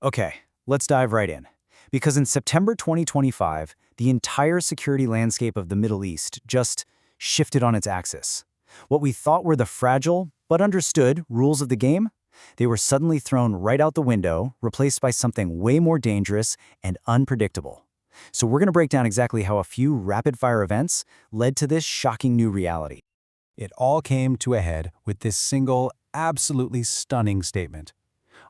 Okay, let's dive right in. Because in September 2025, the entire security landscape of the Middle East just shifted on its axis. What we thought were the fragile, but understood, rules of the game, they were suddenly thrown right out the window, replaced by something way more dangerous and unpredictable. So we're going to break down exactly how a few rapid-fire events led to this shocking new reality. It all came to a head with this single, absolutely stunning statement.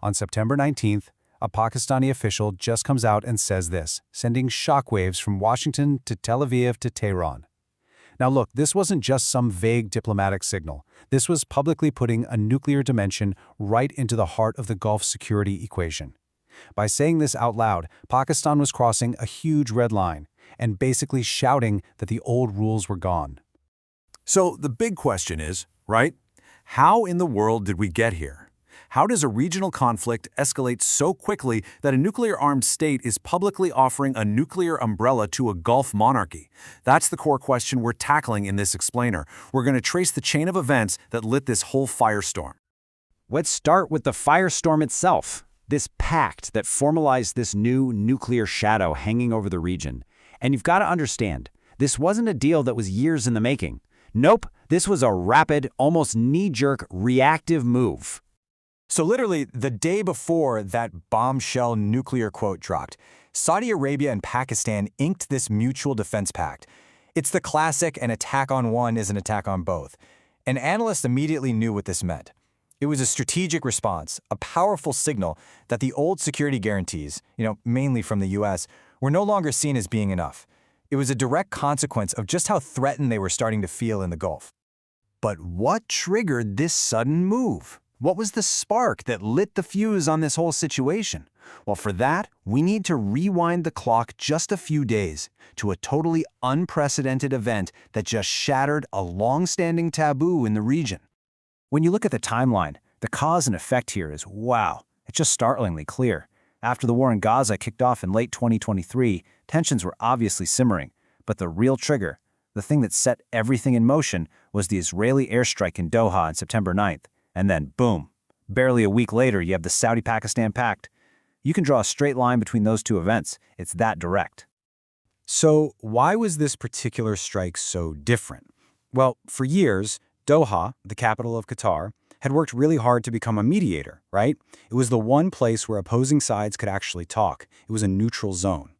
On September 19th, a Pakistani official just comes out and says this, sending shockwaves from Washington to Tel Aviv to Tehran. Now look, this wasn't just some vague diplomatic signal. This was publicly putting a nuclear dimension right into the heart of the Gulf security equation. By saying this out loud, Pakistan was crossing a huge red line and basically shouting that the old rules were gone. So the big question is, right? How in the world did we get here? How does a regional conflict escalate so quickly that a nuclear-armed state is publicly offering a nuclear umbrella to a Gulf monarchy? That's the core question we're tackling in this explainer. We're going to trace the chain of events that lit this whole firestorm. Let's start with the firestorm itself, this pact that formalized this new nuclear shadow hanging over the region. And you've got to understand, this wasn't a deal that was years in the making. Nope, this was a rapid, almost knee-jerk, reactive move. So literally, the day before that bombshell nuclear quote dropped, Saudi Arabia and Pakistan inked this mutual defense pact. It's the classic an attack on one is an attack on both. And analysts immediately knew what this meant. It was a strategic response, a powerful signal that the old security guarantees, mainly from the US, were no longer seen as being enough. It was a direct consequence of just how threatened they were starting to feel in the Gulf. But what triggered this sudden move? What was the spark that lit the fuse on this whole situation? Well, for that, we need to rewind the clock just a few days to a totally unprecedented event that just shattered a long-standing taboo in the region. When you look at the timeline, the cause and effect here is wow, it's just startlingly clear. After the war in Gaza kicked off in late 2023, tensions were obviously simmering, but the real trigger, the thing that set everything in motion, was the Israeli airstrike in Doha on September 9th. And then, boom, barely a week later, you have the Saudi-Pakistan Pact. You can draw a straight line between those two events. It's that direct. So why was this particular strike so different? Well, for years, Doha, the capital of Qatar, had worked really hard to become a mediator, right? It was the one place where opposing sides could actually talk. It was a neutral zone.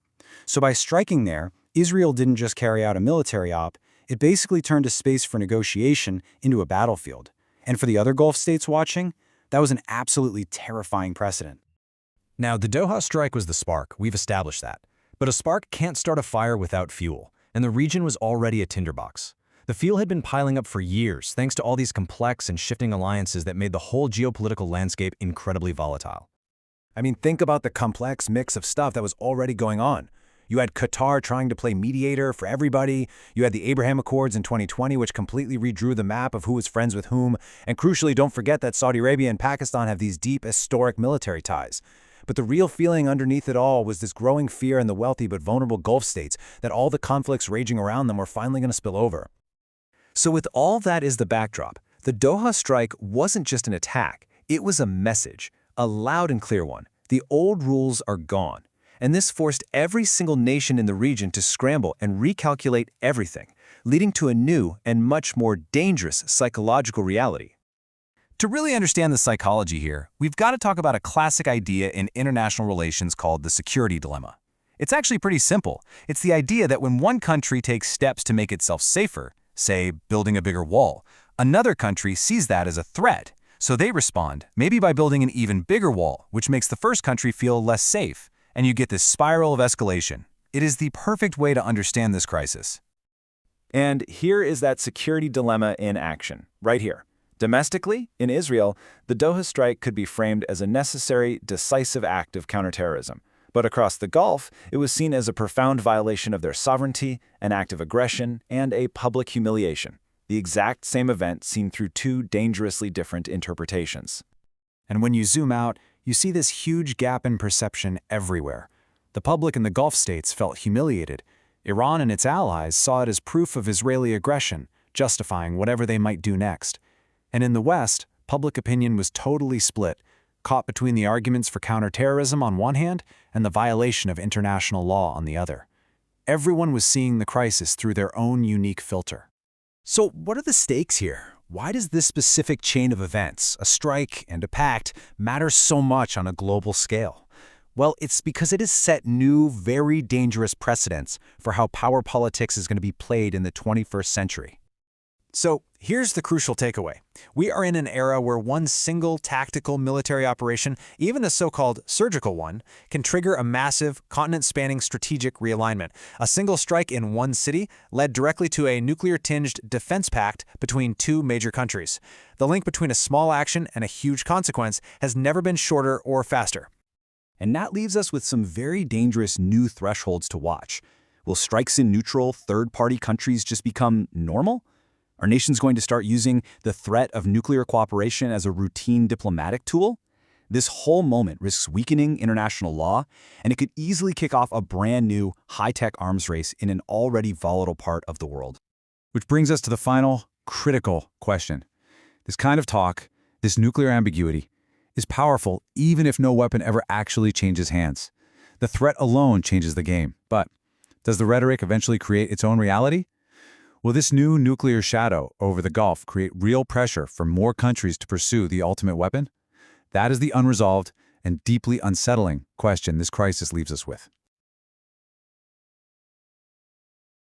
So by striking there, Israel didn't just carry out a military op, it basically turned a space for negotiation into a battlefield. And for the other Gulf states watching, that was an absolutely terrifying precedent. Now, the Doha strike was the spark, we've established that. But a spark can't start a fire without fuel, and the region was already a tinderbox. The fuel had been piling up for years thanks to all these complex and shifting alliances that made the whole geopolitical landscape incredibly volatile. I mean, think about the complex mix of stuff that was already going on. You had Qatar trying to play mediator for everybody. You had the Abraham Accords in 2020, which completely redrew the map of who was friends with whom. And crucially, don't forget that Saudi Arabia and Pakistan have these deep, historic military ties. But the real feeling underneath it all was this growing fear in the wealthy but vulnerable Gulf states that all the conflicts raging around them were finally going to spill over. So with all that as the backdrop, the Doha strike wasn't just an attack. It was a message, a loud and clear one. The old rules are gone. And this forced every single nation in the region to scramble and recalculate everything, leading to a new and much more dangerous psychological reality. To really understand the psychology here, we've got to talk about a classic idea in international relations called the security dilemma. It's actually pretty simple. It's the idea that when one country takes steps to make itself safer, say building a bigger wall, another country sees that as a threat. So they respond, maybe by building an even bigger wall, which makes the first country feel less safe. And you get this spiral of escalation. It is the perfect way to understand this crisis. And here is that security dilemma in action, right here. Domestically, in Israel, the Doha strike could be framed as a necessary, decisive act of counterterrorism. But across the Gulf, it was seen as a profound violation of their sovereignty, an act of aggression, and a public humiliation. The exact same event seen through two dangerously different interpretations. And when you zoom out, you see this huge gap in perception everywhere. The public in the Gulf states felt humiliated. Iran and its allies saw it as proof of Israeli aggression, justifying whatever they might do next. And in the West, public opinion was totally split. caught between the arguments for counterterrorism on one hand and the violation of international law on the other. Everyone was seeing the crisis through their own unique filter. So what are the stakes here? Why does this specific chain of events, a strike and a pact, matter so much on a global scale? Well, it's because it has set new, very dangerous precedents for how power politics is going to be played in the 21st century. So here's the crucial takeaway. We are in an era where one single tactical military operation, even a so-called surgical one, can trigger a massive, continent-spanning strategic realignment. A single strike in one city led directly to a nuclear-tinged defense pact between two major countries. The link between a small action and a huge consequence has never been shorter or faster. And that leaves us with some very dangerous new thresholds to watch. Will strikes in neutral, third-party countries just become normal? Are nations going to start using the threat of nuclear cooperation as a routine diplomatic tool? This whole moment risks weakening international law, and it could easily kick off a brand new, high-tech arms race in an already volatile part of the world. Which brings us to the final, critical question. This kind of talk, this nuclear ambiguity, is powerful even if no weapon ever actually changes hands. The threat alone changes the game, but does the rhetoric eventually create its own reality? Will this new nuclear shadow over the Gulf create real pressure for more countries to pursue the ultimate weapon? That is the unresolved and deeply unsettling question this crisis leaves us with.